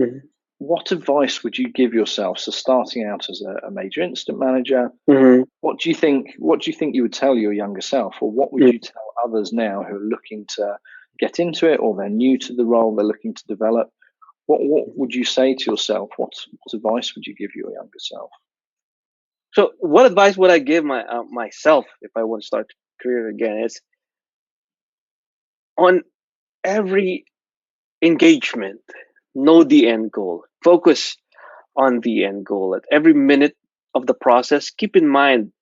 Mhm. What advice would you give yourself? So, starting out as a major incident manager, Mhm. what do you think? What do you think you would tell your younger self, or what would Mm. you tell others now who are looking to get into it, or they're new to the role, they're looking to develop? What would you say to yourself? What advice would you give your younger self? So, what advice would I give myself if I want to start career again? Is on every engagement, know the end goal. Focus on the end goal at every minute of the process. Keep in mind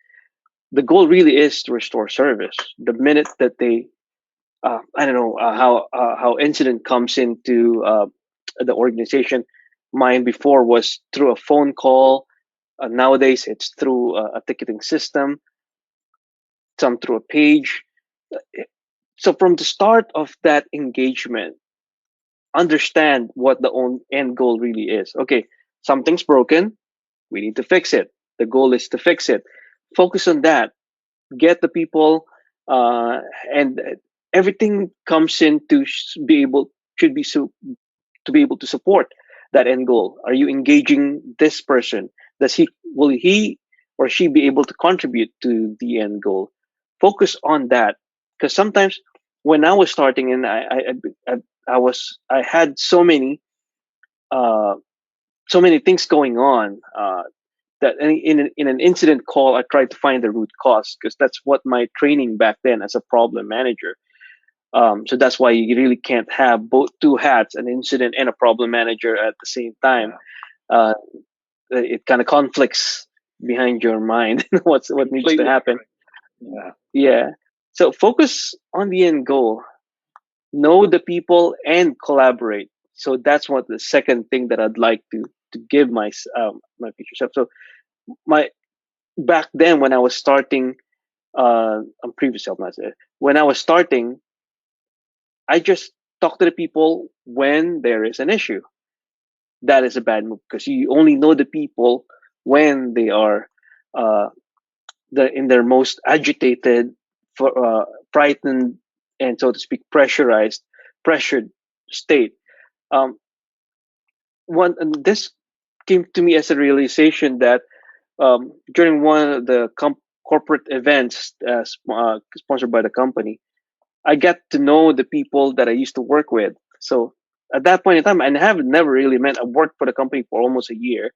the goal really is to restore service. The minute that they, I don't know how incident comes into the organization. Mine before was through a phone call. Nowadays, it's through a ticketing system. Some through a page. So from the start of that engagement, understand what the end goal really is. Okay, something's broken. We need to fix it. The goal is to fix it. Focus on that. Get the people, and everything comes in to be able should be to be able to support that end goal. Are you engaging this person? Does he will he or she be able to contribute to the end goal? Focus on that, because sometimes when I was starting and I had uh, so many things going on, that in an incident call I tried to find the root cause, because that's what my training back then as a problem manager. So that's why you really can't have both two hats, an incident and a problem manager at the same time. Yeah, Uh, it kind of conflicts behind your mind what needs to completely happen. agree. Yeah, Yeah. So focus on the end goal, know the people, and collaborate. So that's what the second thing that I'd like to give my future self. So my back then when I was starting, on previous self, not when I was starting, I just talk to the people when there is an issue. That is a bad move, because you only know the people when they are uh, in their most agitated, frightened, and so to speak, pressured state. Um, and this came to me as a realization that during one of the corporate events sponsored by the company, I get to know the people that I used to work with. So at that point in time, and I have never really met. I worked for the company for almost a year.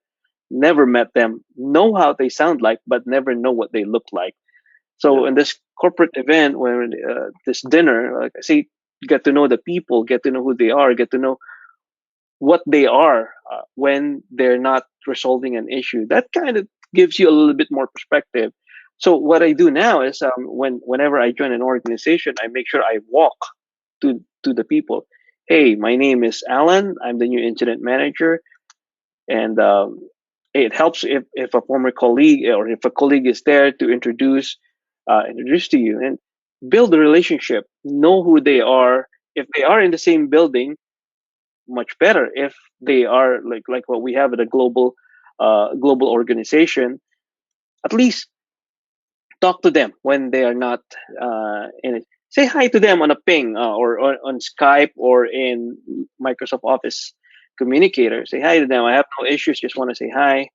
Never met them. Know how they sound like, but never know what they look like. So yeah, in this corporate event, when this dinner, like I say, get to know the people, get to know who they are, get to know what they are when they're not resolving an issue. That kind of gives you a little bit more perspective. So what I do now is, whenever I join an organization, I make sure I walk to the people. Hey, my name is Alan. I'm the new incident manager, and it helps if a former colleague or if a colleague is there to introduce to you and build a relationship. Know who they are. If they are in the same building, much better. If they are like what we have at a global organization, at least talk to them when they are not in it. Say hi to them on a ping, or on Skype or in Microsoft Office Communicator. Say hi to them. I have no issues. Just want to say hi.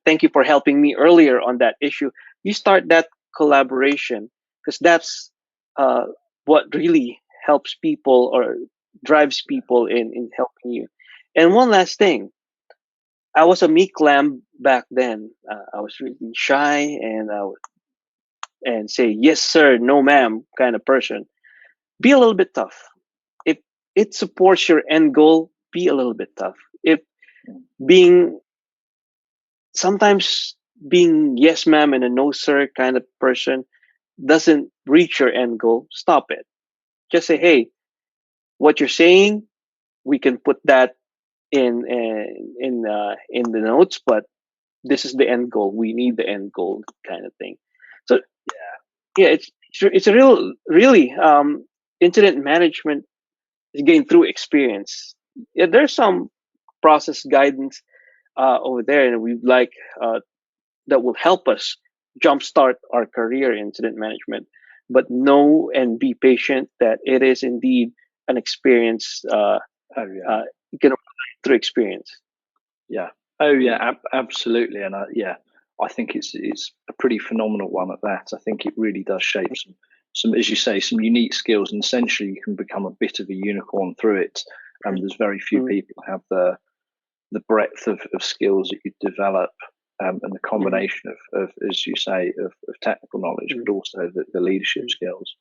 Thank you for helping me earlier on that issue. You start that collaboration, because that's uh, what really helps people or drives people in helping you. And one last thing, I was a meek lamb back then. I was really shy, and I would and say yes sir, no ma'am kind of person. Be a little bit tough. If it supports your end goal, be a little bit tough. If being sometimes being yes ma'am and a no sir kind of person doesn't reach your end goal, stop it. Just say, hey, what you're saying, we can put that in the notes, but this is the end goal. We need the end goal kind of thing. So yeah, it's a really incident management is gained through experience. Yeah, there's some process guidance over there, and we like that will help us jumpstart our career in incident management. But know and be patient that it is indeed an experience. oh yeah. Uh, you can. through experience. Yeah. Oh, yeah. Absolutely. And I think it's a pretty phenomenal one at that. I think it really does shape some, as you say, some unique skills, and essentially you can become a bit of a unicorn through it. And there's very few people who have the breadth of skills that you develop, and the combination of, as you say, of technical knowledge, but also the leadership skills.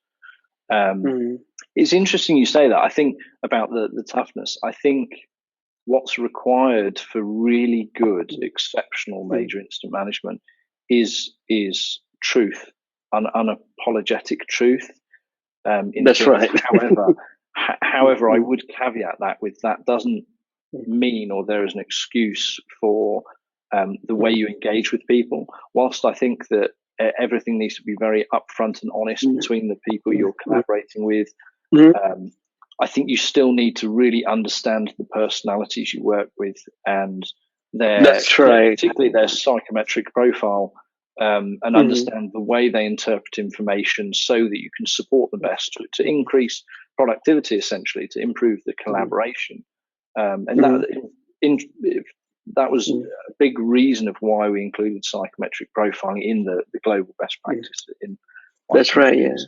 It's interesting you say that. I think about the toughness. I think what's required for really good, exceptional major incident management is truth, unapologetic truth. That's right. However, I would caveat that with that doesn't mean, or there is an excuse for the way you engage with people. Whilst I think that everything needs to be very upfront and honest between the people you're collaborating with, I think you still need to really understand the personalities you work with and particularly their psychometric profile, and understand the way they interpret information so that you can support them best to increase productivity, essentially, to improve the collaboration. That was a big reason of why we included psychometric profiling in the global best practice in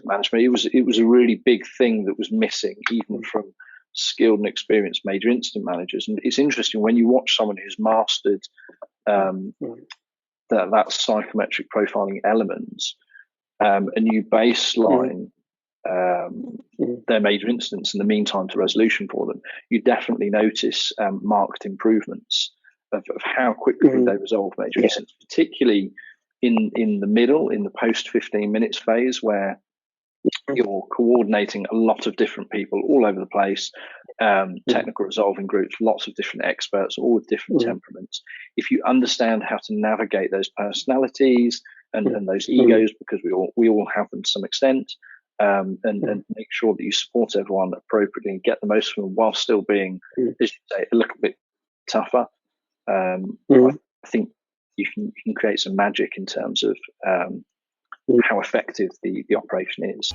management. It was a really big thing that was missing, even from skilled and experienced major incident managers. And it's interesting when you watch someone who's mastered that psychometric profiling elements, and you baseline their major incidents and the mean time to resolution for them, you definitely notice marked improvements of how quickly they resolve major incidents, particularly in the middle, in the post 15 minutes phase, where you're coordinating a lot of different people all over the place, technical resolving groups, lots of different experts, all with different temperaments. If you understand how to navigate those personalities and those egos, because we all have them to some extent, and make sure that you support everyone appropriately and get the most from them while still being, as you say, a little bit tougher, I think you can create some magic in terms of how effective the operation is.